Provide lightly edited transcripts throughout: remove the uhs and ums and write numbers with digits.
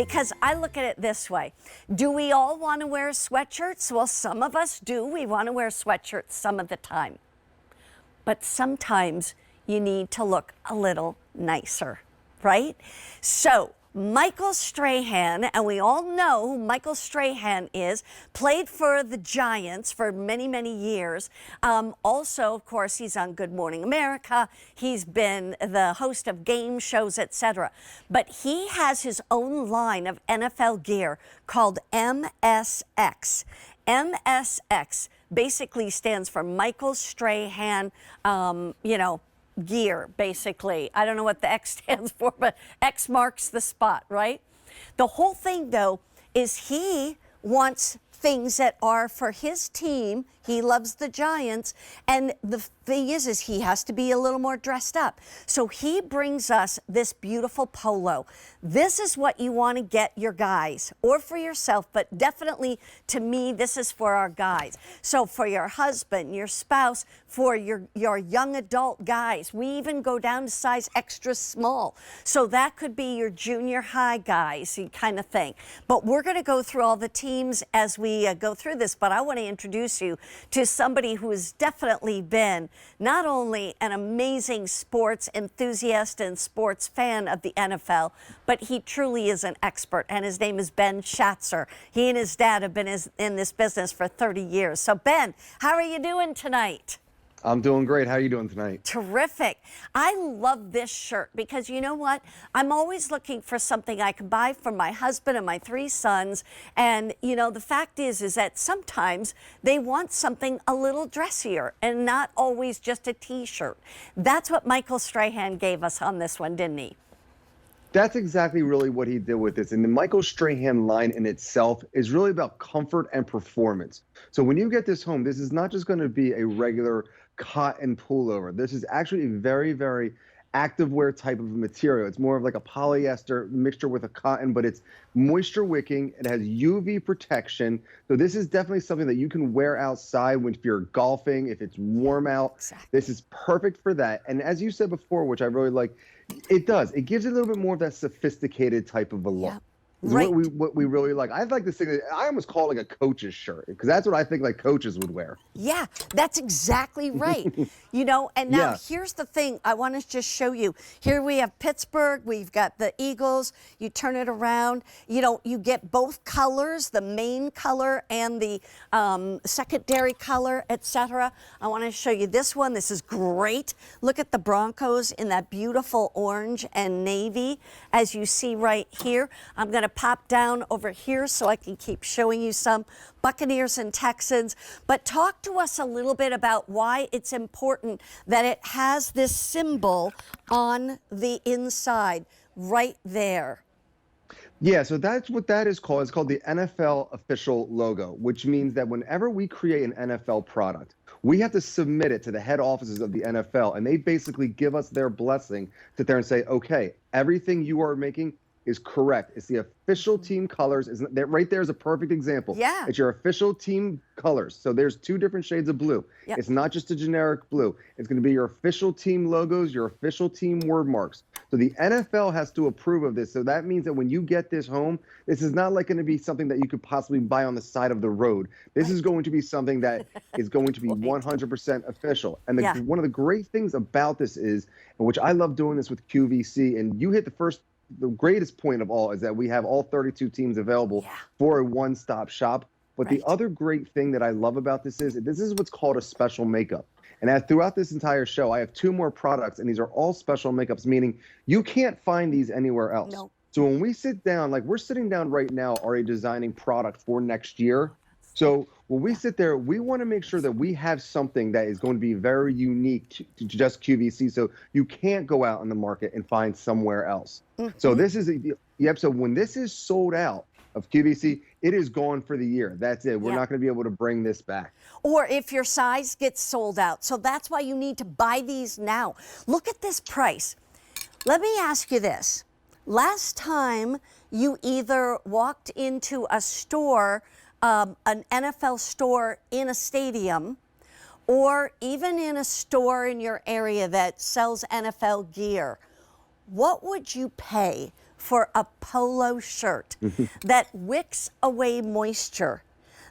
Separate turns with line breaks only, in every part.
because I look at it this way. Do we all want to wear sweatshirts? Well, some of us do. We want to wear sweatshirts some of the time. But sometimes you need to look a little nicer, right? So Michael Strahan, and we all know who Michael Strahan is, played for the Giants for many, many years. Also, of course, he's on Good Morning America. He's been the host of game shows, etc. But he has his own line of NFL gear called MSX. MSX basically stands for Michael Strahan, gear, basically. I don't know what the X stands for, but X marks the spot, right? The whole thing, though, is he wants things that are for his team. He loves the Giants, and the thing is he has to be a little more dressed up. So he brings us this beautiful polo. This is what you want to get your guys, or for yourself, but definitely to me, this is for our guys. So for your husband, your spouse, for your young adult guys, we even go down to size extra small. So that could be your junior high guys, kind of thing. But we're going to go through all the teams as we go through this, but I want to introduce you to somebody who has definitely been not only an amazing sports enthusiast and sports fan of the NFL, but he truly is an expert, and his name is Ben Schatzer. He and his dad have been in this business for 30 years. So Ben, how are you doing tonight?
I'm doing great. How are you doing tonight?
Terrific. I love this shirt because you know what? I'm always looking for something I can buy for my husband and my 3 sons. And, you know, the fact is that sometimes they want something a little dressier and not always just a T-shirt. That's what Michael Strahan gave us on this one, didn't he?
That's exactly really what he did with this. And the Michael Strahan line in itself is really about comfort and performance. So when you get this home, this is not just going to be a regular cotton pullover. This is actually a very, very activewear type of material. It's more of like a polyester mixture with a cotton, but it's moisture wicking. It has UV protection. So this is definitely something that you can wear outside when if you're golfing, if it's warm out. Exactly. This is perfect for that. And as you said before, which I really like, it gives it a little bit more of that sophisticated type of a look. Yep. Right. What we really like. I like this thing that I almost call it like a coach's shirt, because that's what I think like coaches would wear.
Yeah, that's exactly right. You know, and now here's the thing I want to just show you. Here we have Pittsburgh, we've got the Eagles. You turn it around, you know, you get both colors, the main color and the secondary color, etc. I want to show you this one. This is great. Look at the Broncos in that beautiful orange and navy, as you see right here. I'm going to pop down over here so I can keep showing you some Buccaneers and Texans. But talk to us a little bit about why it's important that it has this symbol on the inside right there.
Yeah, so that's what that is called. It's called the NFL official logo, which means that whenever we create an NFL product, we have to submit it to the head offices of the NFL, and they basically give us their blessing to sit there and say, okay, everything you are making is correct. It's the official team colors. Right there is a perfect example. Yeah. It's your official team colors. So there's 2 different shades of blue. Yep. It's not just a generic blue. It's going to be your official team logos, your official team word marks. So the NFL has to approve of this. So that means that when you get this home, this is not like going to be something that you could possibly buy on the side of the road. This is going to be something that is going to be 100% official. And one of the great things about this is, and which I love doing this with QVC, and you hit the greatest point of all is that we have all 32 teams available for a one-stop shop. But the other great thing that I love about this is what's called a special makeup. And throughout this entire show, I have 2 more products, and these are all special makeups, meaning you can't find these anywhere else. No. So when we sit down, like we're sitting down right now, already designing product for next year. So when we sit there, we want to make sure that we have something that is going to be very unique to just QVC. So you can't go out in the market and find somewhere else. So this is so when this is sold out of QVC, it is gone for the year. That's it. We're not going to be able to bring this back.
Or if your size gets sold out. So that's why you need to buy these now. Look at this price. Let me ask you this. Last time you either walked into a store, an NFL store in a stadium, or even in a store in your area that sells NFL gear, what would you pay for a polo shirt that wicks away moisture,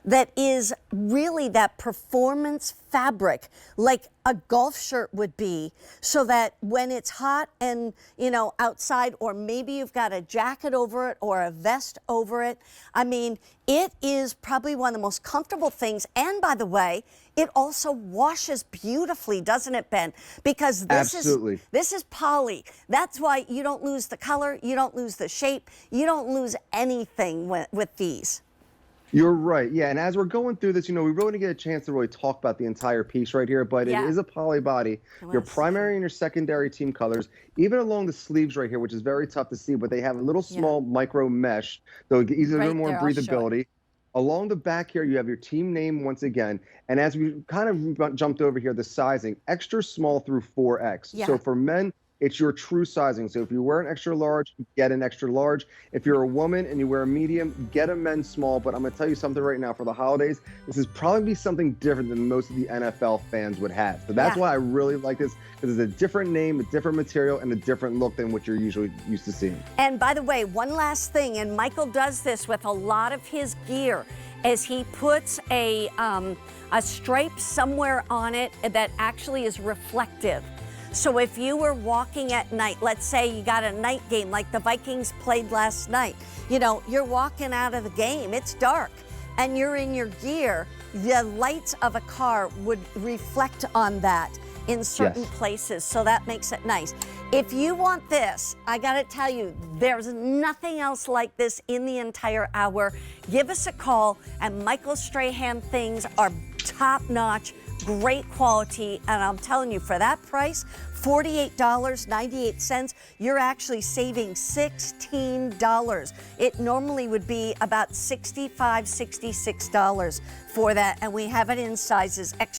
that is really that performance fabric like a golf shirt would be, so that when it's hot and, you know, outside, or maybe you've got a jacket over it or a vest over it, I mean, it is probably one of the most comfortable things. And by the way, it also washes beautifully, doesn't it, Ben? Because this is poly. That's why you don't lose the color, you don't lose the shape, you don't lose anything with these.
You're right. Yeah. And as we're going through this, you know, we really didn't get a chance to really talk about the entire piece right here, but it is a poly body. Your primary and your secondary team colors, even along the sleeves right here, which is very tough to see, but they have a little small micro mesh, so it gives a little more breathability. Along the back here, you have your team name once again. And as we kind of jumped over here, the sizing, extra small through 4X. So for men, it's your true sizing. So if you wear an extra large, get an extra large. If you're a woman and you wear a medium, get a men's small. But I'm going to tell you something right now, for the holidays, this is probably be something different than most of the NFL fans would have. So that's why I really like this, because it's a different name, a different material, and a different look than what you're usually used to seeing.
And by the way, one last thing, and Michael does this with a lot of his gear, is he puts a stripe somewhere on it that actually is reflective. So if you were walking at night, let's say you got a night game like the Vikings played last night, you know, you're walking out of the game, it's dark, and you're in your gear, the lights of a car would reflect on that in certain places, so that makes it nice. If you want this, I gotta tell you, there's nothing else like this in the entire hour. Give us a call, and Michael Strahan things are top-notch, great quality, and I'm telling you, for that price, $48.98, you're actually saving $16. It normally would be about $65, $66 for that, and we have it in sizes extra